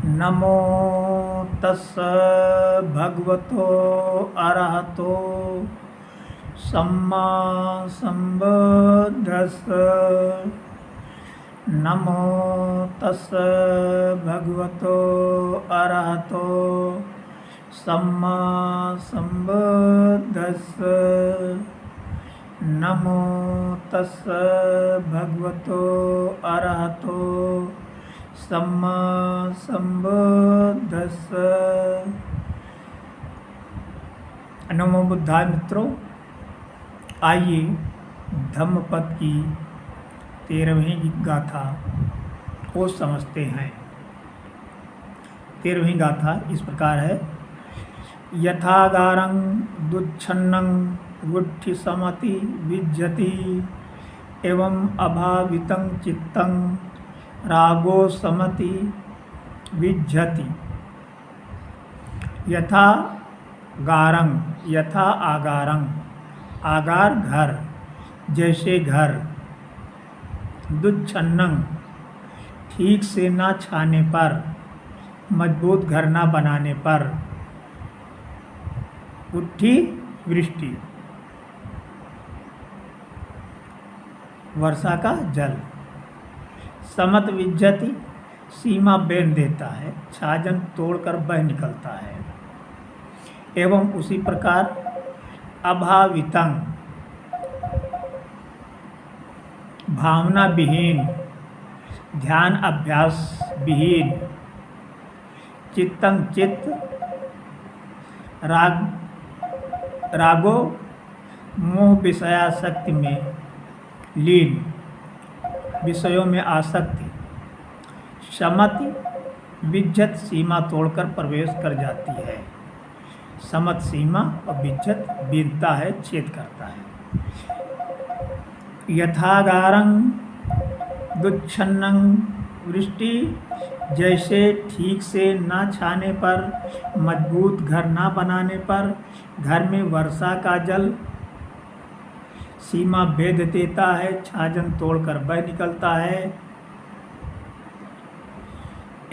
नमो तस्स भगवतो अरहतो सम्मा संबुद्धिस्स। नमो तस्स भगवतो अरहतो सम्मा संबुद्धिस्स। नमो तस्स भगवतो अरहतो सम्मा संबुद्धिस्स। नमो बुद्धाय मित्रों, आइए धम्मपद की 13वीं गाथा को समझते हैं। 13वीं गाथा इस प्रकार है। यथागारं दुच्छन्नं वुट्ठिसमति विज्जति एवं अभावितं चित्तं रागो समति विज्जति। यथा गारं, यथा आगारं, आगार घर, जैसे घर, दुच्छन्नं ठीक से ना छाने पर, मजबूत घर ना बनाने पर, उट्ठी वृष्टि, वर्षा का जल, समत विज्जति सीमा बेन देता है, छाजन तोड़कर बह निकलता है। एवं उसी प्रकार अभावितं भावना विहीन, ध्यान अभ्यास विहीन, चित्तं चित्त, रागो मोह विषयासक्ति में लीन, विषयों में आसक्ति, समति विज्जत सीमा तोड़कर प्रवेश कर जाती है। समत सीमा और विज्जत बीनता है, छेद करता है। यथागारं दुच्छन्नं वृष्टि, जैसे ठीक से ना छाने पर, मजबूत घर ना बनाने पर, घर में वर्षा का जल सीमा भेद देता है, छाजन तोड़कर बह निकलता है।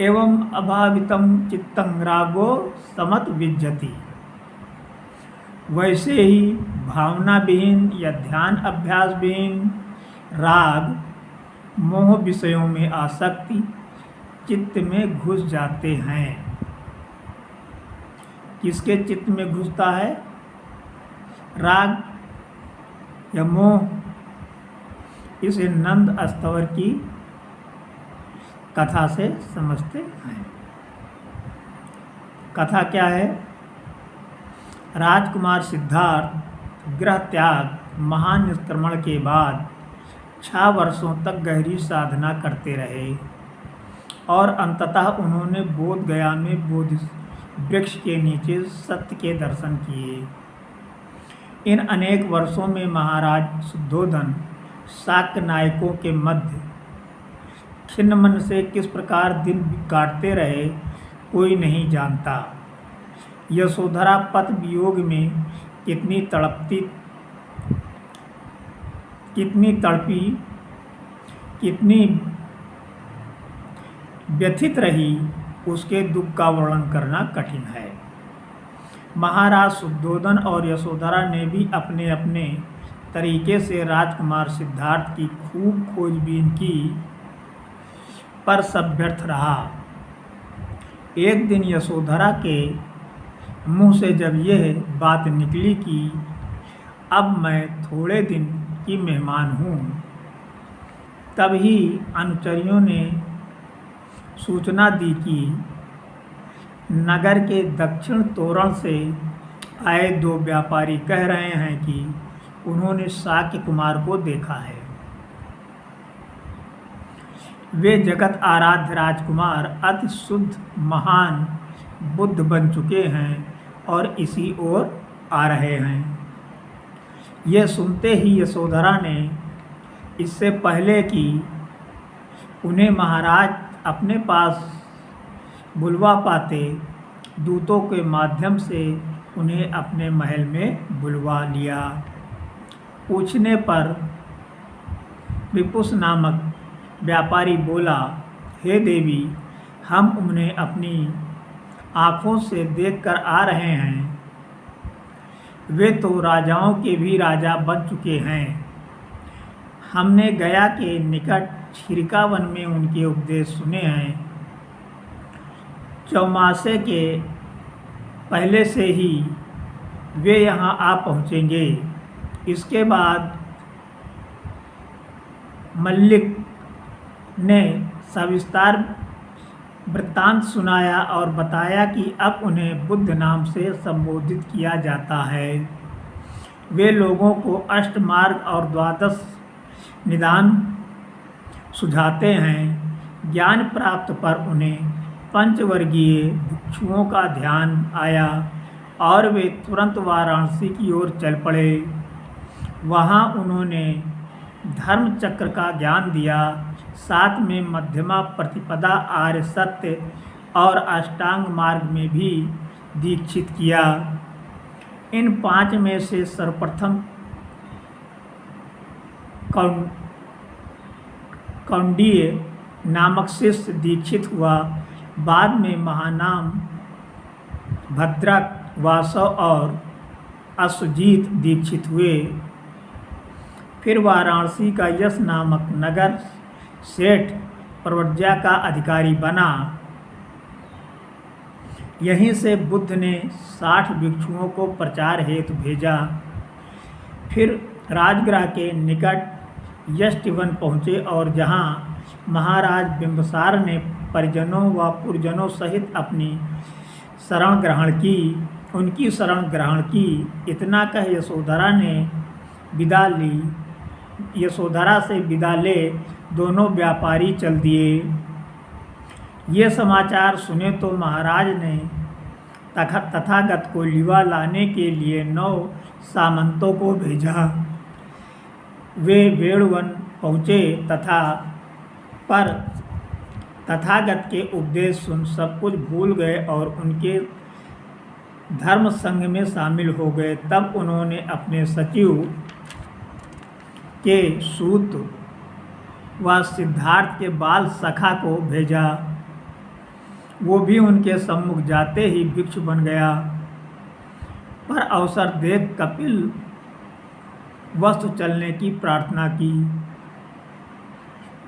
एवं अभावितं चित्तं रागो समत विज्जति, वैसे ही भावना विहीन या ध्यान अभ्यास विहीन राग, मोह विषयों में आसक्ति चित्त में घुस जाते हैं। किसके चित्त में घुसता है? राग या मोह। इसे नंद स्तवर की कथा से समझते हैं। कथा क्या है? राजकुमार सिद्धार्थ गृह त्याग महान निष्क्रमण के बाद 6 वर्षों तक गहरी साधना करते रहे और अंततः उन्होंने बोध गया में बोधि वृक्ष के नीचे सत्य के दर्शन किए। इन अनेक वर्षों में महाराज शुद्धोधन शाक्य नायकों के मध्य खिन्न मन से किस प्रकार दिन काटते रहे कोई नहीं जानता। यशोधरा पति वियोग में कितनी तड़पी, कितनी व्यथित रही, उसके दुख का वर्णन करना कठिन है। महाराज शुद्धोधन और यशोधरा ने भी अपने अपने तरीके से राजकुमार सिद्धार्थ की खूब खोजबीन की, पर सब व्यर्थ रहा। एक दिन यशोधरा के मुंह से जब यह बात निकली कि अब मैं थोड़े दिन की मेहमान हूँ, तभी अनुचरियों ने सूचना दी कि नगर के दक्षिण तोरण से आए 2 व्यापारी कह रहे हैं कि उन्होंने शाक्य कुमार को देखा है। वे जगत आराध्य राजकुमार अति शुद्ध महान बुद्ध बन चुके हैं और इसी ओर आ रहे हैं। यह सुनते ही यशोधरा ने इससे पहले कि उन्हें महाराज अपने पास बुलवा पाते, दूतों के माध्यम से उन्हें अपने महल में बुलवा लिया। पूछने पर विपुष नामक व्यापारी बोला, हे देवी, हम उन्हें अपनी आँखों से देखकर आ रहे हैं। वे तो राजाओं के भी राजा बन चुके हैं। हमने गया के निकट छिरकावन में उनके उपदेश सुने हैं। चौमासे के पहले से ही वे यहाँ आ पहुँचेंगे। इसके बाद मल्लिक ने सविस्तार वृत्तांत सुनाया और बताया कि अब उन्हें बुद्ध नाम से संबोधित किया जाता है। वे लोगों को अष्टमार्ग और द्वादश निदान सुझाते हैं। ज्ञान प्राप्त पर उन्हें पंचवर्गीय भिक्षुओं का ध्यान आया और वे तुरंत वाराणसी की ओर चल पड़े। वहाँ उन्होंने धर्म चक्र का ज्ञान दिया, साथ में मध्यमा प्रतिपदा, आर्य सत्य और अष्टांग मार्ग में भी दीक्षित किया। इन 5 में से सर्वप्रथम कौंडिन्य नामक शिष्य दीक्षित हुआ। बाद में महानाम, भद्रक, वासव और अश्वजीत दीक्षित हुए। फिर वाराणसी का यश नामक नगर सेठ प्रव्रज्या का अधिकारी बना। यहीं से बुद्ध ने 60 भिक्षुओं को प्रचार हेतु भेजा। फिर राजगृह के निकट यष्टिवन पहुँचे और जहाँ महाराज बिंबसार ने परिजनों व पुरजनों सहित अपनी शरण ग्रहण की, उनकी शरण ग्रहण की। इतना कह यशोधरा ने विदा ली। यशोधरा से विदा ले दोनों व्यापारी चल दिए। ये समाचार सुने तो महाराज ने तथागत को लिवा लाने के लिए 9 सामंतों को भेजा। वे वेणुवन पहुँचे पर तथागत के उपदेश सुन सब कुछ भूल गए और उनके धर्म संघ में शामिल हो गए। तब उन्होंने अपने सचिव के सूत व सिद्धार्थ के बाल सखा को भेजा। वो भी उनके सम्मुख जाते ही भिक्षु बन गया। पर अवसर देख कपिल वस्तु चलने की प्रार्थना की।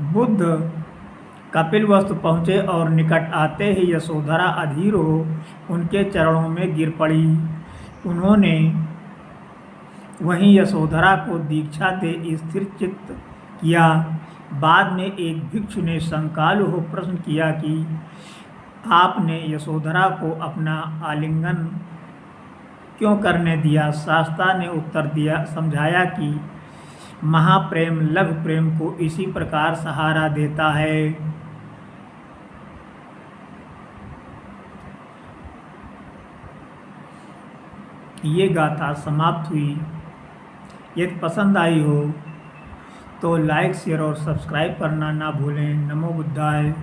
बुद्ध कपिल वस्तु पहुँचे और निकट आते ही यशोधरा अधीर हो उनके चरणों में गिर पड़ी। उन्होंने वहीं यशोधरा को दीक्षा दे स्थिर चित्त किया। बाद में एक भिक्षु ने शंकालु हो प्रश्न किया कि आपने यशोधरा को अपना आलिंगन क्यों करने दिया? शास्ता ने उत्तर दिया, समझाया कि महाप्रेम लघु प्रेम को इसी प्रकार सहारा देता है। ये गाथा समाप्त हुई। यदि पसंद आई हो तो लाइक, शेयर और सब्सक्राइब करना ना भूलें। नमो बुद्धाय।